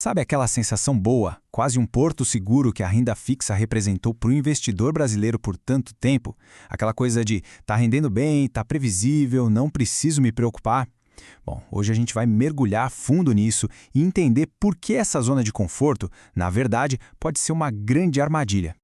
Sabe aquela sensação boa, quase um porto seguro que a renda fixa representou para o investidor brasileiro por tanto tempo? Aquela coisa de tá rendendo bem, tá previsível, não preciso me preocupar? Bom, hoje a gente vai mergulhar a fundo nisso e entender por que essa zona de conforto, na verdade, pode ser uma grande armadilha.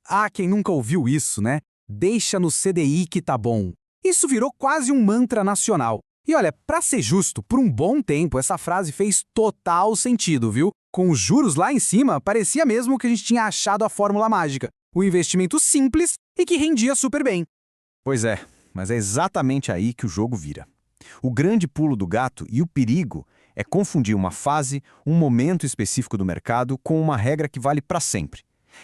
Ah, quem nunca ouviu isso, né? Deixa no CDI que tá bom. Isso virou quase um mantra nacional. E olha, pra ser justo, por um bom tempo essa frase fez total sentido, viu? Com os juros lá em cima, parecia mesmo que a gente tinha achado a fórmula mágica. Um investimento simples e que rendia super bem. Pois é, mas é exatamente aí que o jogo vira. O grande pulo do gato e o perigo é confundir uma fase, um momento específico do mercado com uma regra que vale para sempre.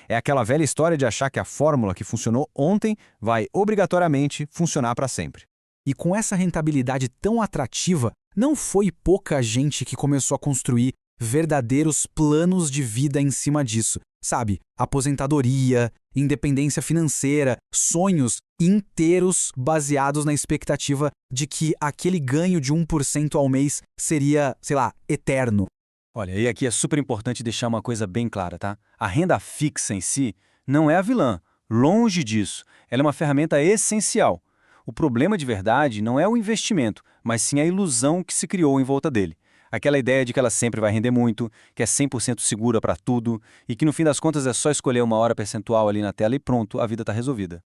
É aquela velha história de achar que a fórmula que funcionou ontem vai obrigatoriamente funcionar para sempre. E com essa rentabilidade tão atrativa, não foi pouca gente que começou a construir verdadeiros planos de vida em cima disso. Sabe, aposentadoria, independência financeira, sonhos inteiros baseados na expectativa de que aquele ganho de 1% ao mês seria, sei lá, eterno. Olha, e aqui é super importante deixar uma coisa bem clara, tá? A renda fixa em si não é a vilã, longe disso. Ela é uma ferramenta essencial. O problema de verdade não é o investimento, mas sim a ilusão que se criou em volta dele. Aquela ideia de que ela sempre vai render muito, que é 100% segura para tudo e que no fim das contas é só escolher uma hora percentual ali na tela e pronto, a vida está resolvida.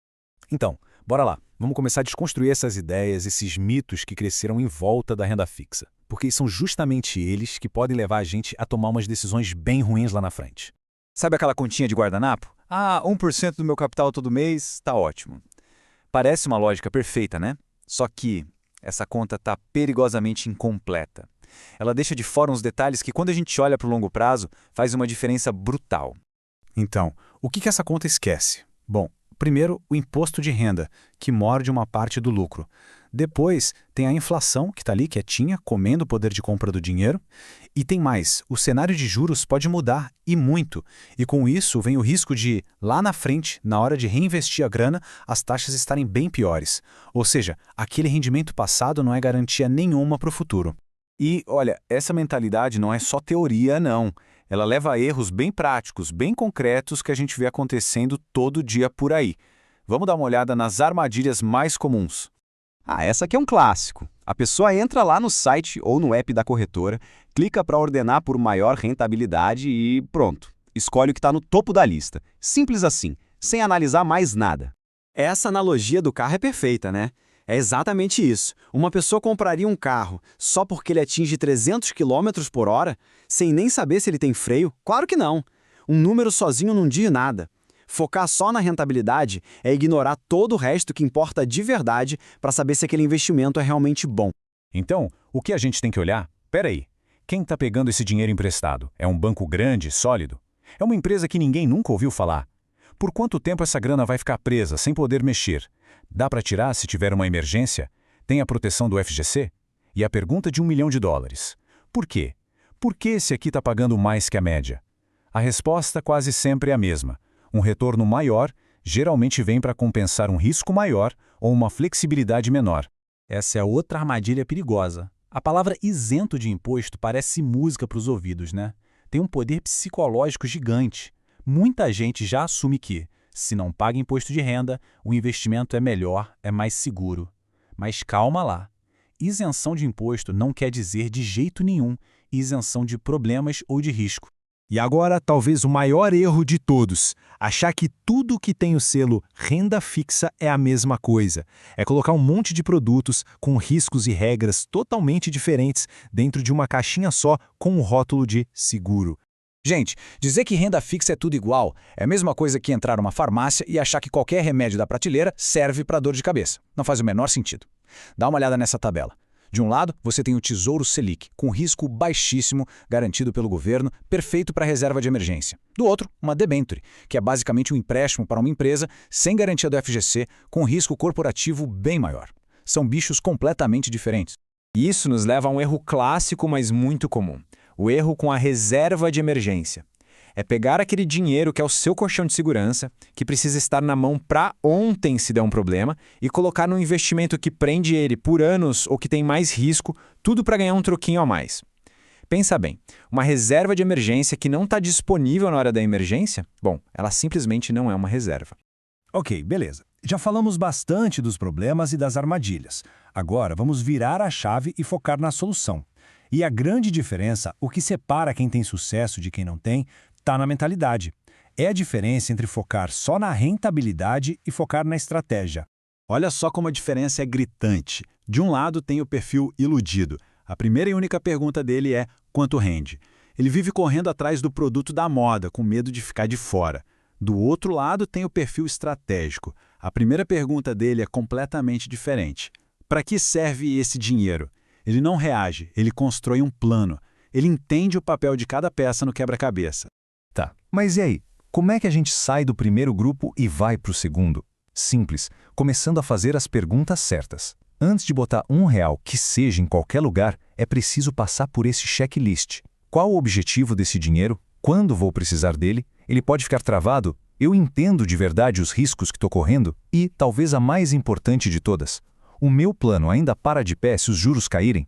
Então, bora lá. Vamos começar a desconstruir essas ideias, esses mitos que cresceram em volta da renda fixa. Porque são justamente eles que podem levar a gente a tomar umas decisões bem ruins lá na frente. Sabe aquela continha de guardanapo? Ah, 1% do meu capital todo mês, tá ótimo. Parece uma lógica perfeita, né? Só que essa conta está perigosamente incompleta. Ela deixa de fora uns detalhes que, quando a gente olha para o longo prazo, faz uma diferença brutal. Então, o que essa conta esquece? Bom, primeiro, o imposto de renda, que morde uma parte do lucro. Depois, tem a inflação, que está ali quietinha, comendo o poder de compra do dinheiro. E tem mais, o cenário de juros pode mudar, e muito. E com isso vem o risco de, lá na frente, na hora de reinvestir a grana, as taxas estarem bem piores. Ou seja, aquele rendimento passado não é garantia nenhuma para o futuro. E, olha, essa mentalidade não é só teoria, não. Ela leva a erros bem práticos, bem concretos que a gente vê acontecendo todo dia por aí. Vamos dar uma olhada nas armadilhas mais comuns. Essa aqui é um clássico. A pessoa entra lá no site ou no app da corretora, clica para ordenar por maior rentabilidade e pronto. Escolhe o que está no topo da lista. Simples assim, sem analisar mais nada. Essa analogia do carro é perfeita, né? É exatamente isso. Uma pessoa compraria um carro só porque ele atinge 300 km por hora, sem nem saber se ele tem freio? Claro que não. Um número sozinho não diz nada. Focar só na rentabilidade é ignorar todo o resto que importa de verdade para saber se aquele investimento é realmente bom. Então, o que a gente tem que olhar? Peraí, quem está pegando esse dinheiro emprestado? É um banco grande, sólido? É uma empresa que ninguém nunca ouviu falar? Por quanto tempo essa grana vai ficar presa, sem poder mexer? Dá para tirar se tiver uma emergência? Tem a proteção do FGC? E a pergunta de $1 milhão. Por quê? Por que esse aqui está pagando mais que a média? A resposta quase sempre é a mesma. Um retorno maior geralmente vem para compensar um risco maior ou uma flexibilidade menor. Essa é outra armadilha perigosa. A palavra isento de imposto parece música para os ouvidos, né? Tem um poder psicológico gigante. Muita gente já assume que, se não paga imposto de renda, o investimento é melhor, é mais seguro. Mas calma lá. Isenção de imposto não quer dizer de jeito nenhum isenção de problemas ou de risco. E agora, talvez o maior erro de todos, achar que tudo que tem o selo renda fixa é a mesma coisa. É colocar um monte de produtos com riscos e regras totalmente diferentes dentro de uma caixinha só com o rótulo de seguro. Gente, dizer que renda fixa é tudo igual é a mesma coisa que entrar numa farmácia e achar que qualquer remédio da prateleira serve para dor de cabeça. Não faz o menor sentido. Dá uma olhada nessa tabela. De um lado, você tem o Tesouro Selic, com risco baixíssimo, garantido pelo governo, perfeito para reserva de emergência. Do outro, uma debênture, que é basicamente um empréstimo para uma empresa, sem garantia do FGC, com risco corporativo bem maior. São bichos completamente diferentes. E isso nos leva a um erro clássico, mas muito comum. O erro com a reserva de emergência. É pegar aquele dinheiro que é o seu colchão de segurança, que precisa estar na mão para ontem se der um problema, e colocar num investimento que prende ele por anos ou que tem mais risco, tudo para ganhar um troquinho a mais. Pensa bem, uma reserva de emergência que não está disponível na hora da emergência, bom, ela simplesmente não é uma reserva. Ok, beleza. Já falamos bastante dos problemas e das armadilhas. Agora vamos virar a chave e focar na solução. E a grande diferença, o que separa quem tem sucesso de quem não tem, está na mentalidade. É a diferença entre focar só na rentabilidade e focar na estratégia. Olha só como a diferença é gritante. De um lado tem o perfil iludido. A primeira e única pergunta dele é quanto rende. Ele vive correndo atrás do produto da moda, com medo de ficar de fora. Do outro lado tem o perfil estratégico. A primeira pergunta dele é completamente diferente. Para que serve esse dinheiro? Ele não reage, ele constrói um plano. Ele entende o papel de cada peça no quebra-cabeça. Tá, mas e aí? Como é que a gente sai do primeiro grupo e vai para o segundo? Simples, começando a fazer as perguntas certas. Antes de botar R$1 que seja em qualquer lugar, é preciso passar por esse checklist. Qual o objetivo desse dinheiro? Quando vou precisar dele? Ele pode ficar travado? Eu entendo de verdade os riscos que estou correndo? E, talvez a mais importante de todas, o meu plano ainda para de pé se os juros caírem?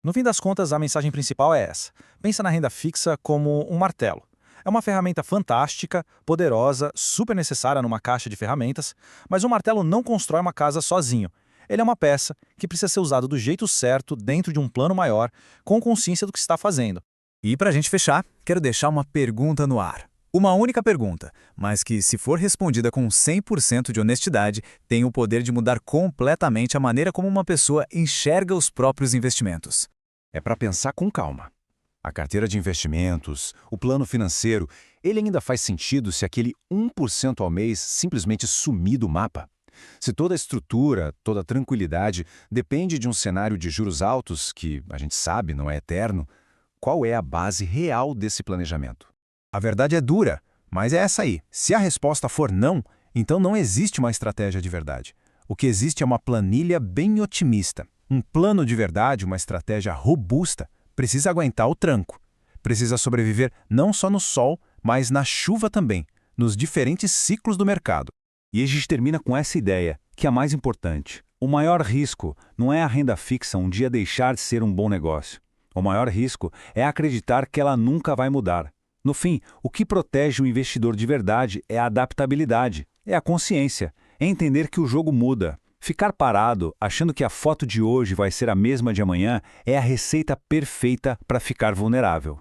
No fim das contas, a mensagem principal é essa. Pensa na renda fixa como um martelo. É uma ferramenta fantástica, poderosa, super necessária numa caixa de ferramentas, mas o martelo não constrói uma casa sozinho. Ele é uma peça que precisa ser usada do jeito certo, dentro de um plano maior, com consciência do que está fazendo. E para a gente fechar, quero deixar uma pergunta no ar. Uma única pergunta, mas que, se for respondida com 100% de honestidade, tem o poder de mudar completamente a maneira como uma pessoa enxerga os próprios investimentos. É para pensar com calma. A carteira de investimentos, o plano financeiro, ele ainda faz sentido se aquele 1% ao mês simplesmente sumir do mapa? Se toda a estrutura, toda a tranquilidade depende de um cenário de juros altos, que a gente sabe não é eterno, qual é a base real desse planejamento? A verdade é dura, mas é essa aí. Se a resposta for não, então não existe uma estratégia de verdade. O que existe é uma planilha bem otimista. Um plano de verdade, uma estratégia robusta, precisa aguentar o tranco. Precisa sobreviver não só no sol, mas na chuva também, nos diferentes ciclos do mercado. E a gente termina com essa ideia, que é a mais importante. O maior risco não é a renda fixa um dia deixar de ser um bom negócio. O maior risco é acreditar que ela nunca vai mudar. No fim, o que protege o investidor de verdade é a adaptabilidade, é a consciência, é entender que o jogo muda. Ficar parado, achando que a foto de hoje vai ser a mesma de amanhã, é a receita perfeita para ficar vulnerável.